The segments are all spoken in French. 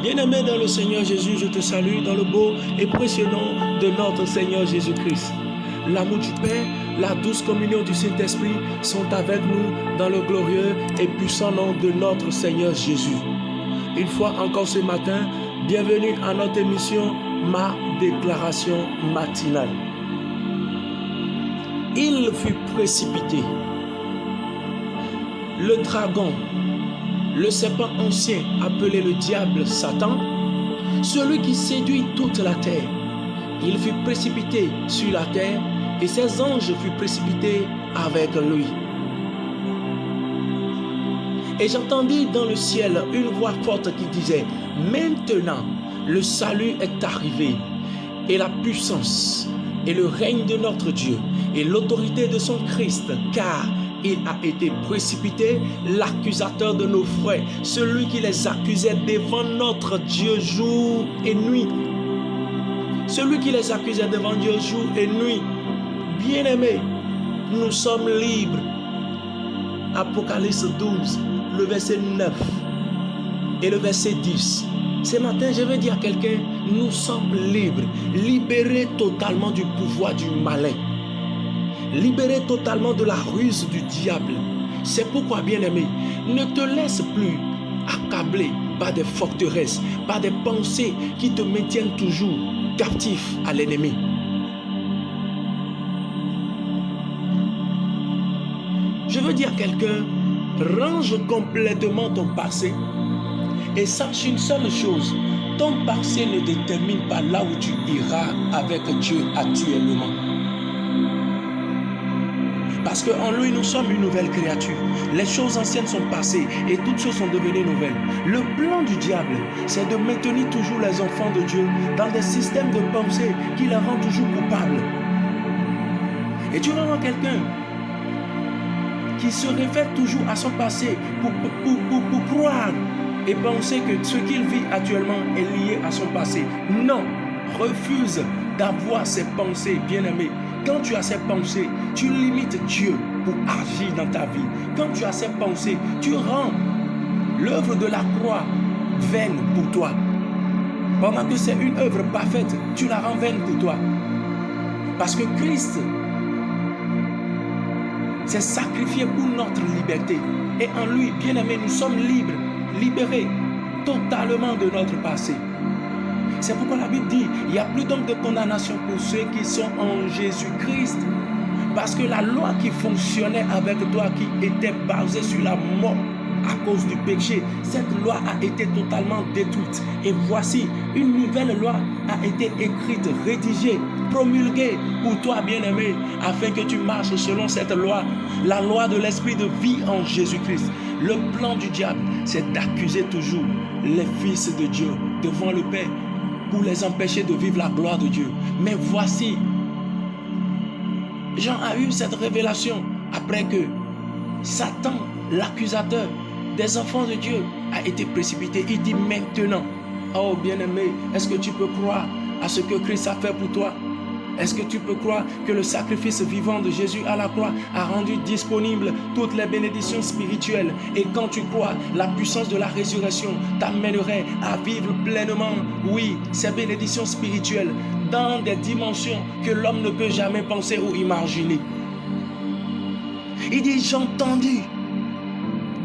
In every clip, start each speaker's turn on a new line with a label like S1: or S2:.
S1: Bien-aimé dans le Seigneur Jésus, je te salue dans le beau et précieux nom de notre Seigneur Jésus-Christ. L'amour du Père, la douce communion du Saint-Esprit sont avec nous dans le glorieux et puissant nom de notre Seigneur Jésus. Une fois encore ce matin, bienvenue à notre émission Ma déclaration matinale. Il fut précipité. Le dragon, le serpent ancien appelé le diable Satan, celui qui séduit toute la terre, il fut précipité sur la terre et ses anges furent précipités avec lui. Et j'entendis dans le ciel une voix forte qui disait: maintenant le salut est arrivé, et la puissance et le règne de notre Dieu et l'autorité de son Christ, car il a été précipité, l'accusateur de nos frères, celui qui les accusait devant notre Dieu jour et nuit. Celui qui les accusait devant Dieu jour et nuit. Bien-aimés, nous sommes libres. Apocalypse 12, le verset 9 et le verset 10. Ce matin, je vais dire à quelqu'un, nous sommes libres, libérés totalement du pouvoir du malin. Libéré totalement de la ruse du diable. C'est pourquoi, bien-aimé, ne te laisse plus accabler par des forteresses, par des pensées qui te maintiennent toujours captif à l'ennemi. Je veux dire à quelqu'un, range complètement ton passé et sache une seule chose, ton passé ne détermine pas là où tu iras avec Dieu actuellement. Parce qu'en lui, nous sommes une nouvelle créature. Les choses anciennes sont passées et toutes choses sont devenues nouvelles. Le plan du diable, c'est de maintenir toujours les enfants de Dieu dans des systèmes de pensée qui les rendent toujours coupables. Et tu vas voir quelqu'un qui se réfère toujours à son passé pour croire et penser que ce qu'il vit actuellement est lié à son passé. Non, refuse d'avoir ces pensées, bien-aimés. Quand tu as ces pensées, tu limites Dieu pour agir dans ta vie. Quand tu as ces pensées, tu rends l'œuvre de la croix vaine pour toi. Pendant que c'est une œuvre parfaite, tu la rends vaine pour toi. Parce que Christ s'est sacrifié pour notre liberté. Et en lui, bien-aimés, nous sommes libres, libérés totalement de notre passé. C'est pourquoi la Bible dit, il n'y a plus donc de condamnation pour ceux qui sont en Jésus-Christ. Parce que la loi qui fonctionnait avec toi, qui était basée sur la mort à cause du péché, cette loi a été totalement détruite. Et voici, une nouvelle loi a été écrite, rédigée, promulguée pour toi, bien-aimé, afin que tu marches selon cette loi, la loi de l'esprit de vie en Jésus-Christ. Le plan du diable, c'est d'accuser toujours les fils de Dieu devant le Père, pour les empêcher de vivre la gloire de Dieu. Mais voici, Jean a eu cette révélation après que Satan, l'accusateur des enfants de Dieu, a été précipité. Il dit maintenant, oh bien-aimé, est-ce que tu peux croire à ce que Christ a fait pour toi? Est-ce que tu peux croire que le sacrifice vivant de Jésus à la croix a rendu disponible toutes les bénédictions spirituelles? Et quand tu crois, la puissance de la résurrection t'amènerait à vivre pleinement, oui, ces bénédictions spirituelles dans des dimensions que l'homme ne peut jamais penser ou imaginer. Il dit, j'ai entendu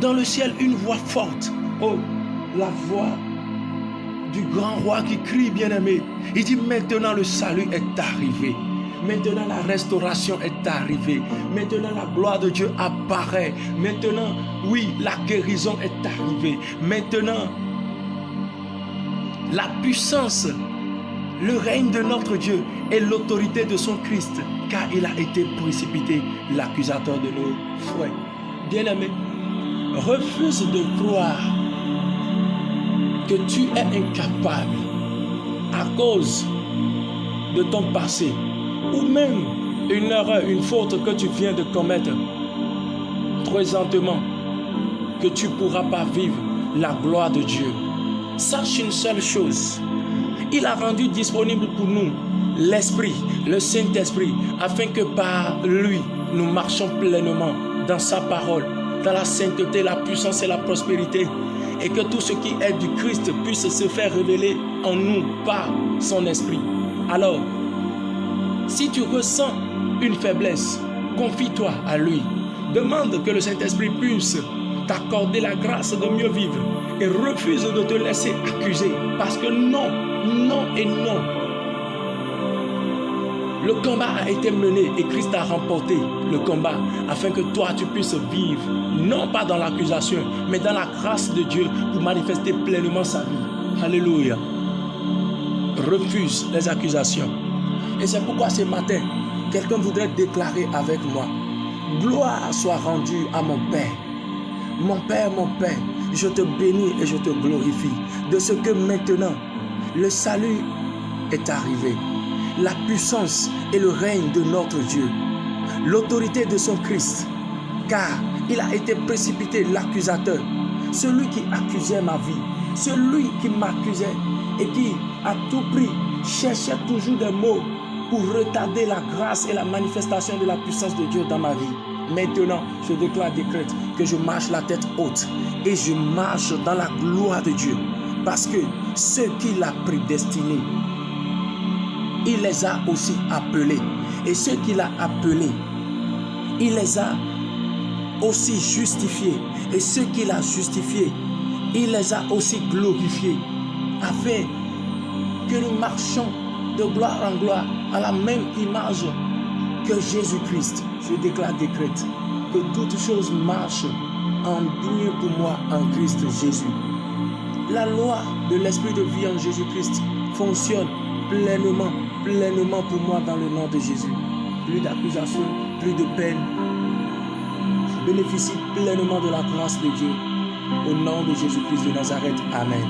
S1: dans le ciel une voix forte. Oh, la voix du grand roi qui crie, bien-aimé. Il dit, maintenant le salut est arrivé. Maintenant la restauration est arrivée. Maintenant la gloire de Dieu apparaît. Maintenant, oui, la guérison est arrivée. Maintenant, la puissance, le règne de notre Dieu et l'autorité de son Christ, car il a été précipité, l'accusateur de nos frères. Bien-aimé, refuse de croire que tu es incapable à cause de ton passé ou même une erreur, une faute que tu viens de commettre présentement, que tu ne pourras pas vivre la gloire de Dieu. Sache une seule chose, il a rendu disponible pour nous l'Esprit, le Saint-Esprit, afin que par lui, nous marchions pleinement dans sa parole, dans la sainteté, la puissance et la prospérité. et que tout ce qui est du Christ puisse se faire révéler en nous par son esprit. Alors, si tu ressens une faiblesse, confie-toi à lui. Demande que le Saint-Esprit puisse t'accorder la grâce de mieux vivre et refuse de te laisser accuser parce que non, non et non. Le combat a été mené et Christ a remporté le combat afin que toi tu puisses vivre, non pas dans l'accusation, mais dans la grâce de Dieu pour manifester pleinement sa vie. Alléluia. Refuse les accusations. Et c'est pourquoi ce matin, quelqu'un voudrait déclarer avec moi: gloire soit rendue à mon Père. Mon Père, je te bénis et je te glorifie de ce que maintenant le salut est arrivé. La puissance et le règne de notre Dieu, l'autorité de son Christ, car il a été précipité l'accusateur, celui qui accusait ma vie, celui qui m'accusait et qui à tout prix cherchait toujours des mots pour retarder la grâce et la manifestation de la puissance de Dieu dans ma vie. Maintenant, je décrète que je marche la tête haute et je marche dans la gloire de Dieu, parce que ceux qu'il a prédestinés, il les a aussi appelés. Et ceux qu'il a appelés, il les a aussi justifiés. Et ceux qu'il a justifiés, il les a aussi glorifiés. Afin que nous marchions de gloire en gloire à la même image que Jésus-Christ. Je décrète que toutes choses marchent en mieux pour moi en Christ Jésus. La loi de l'esprit de vie en Jésus-Christ fonctionne pleinement pour moi dans le nom de Jésus. Plus d'accusation, plus de peine. Je bénéficie pleinement de la grâce de Dieu. Au nom de Jésus-Christ de Nazareth. Amen.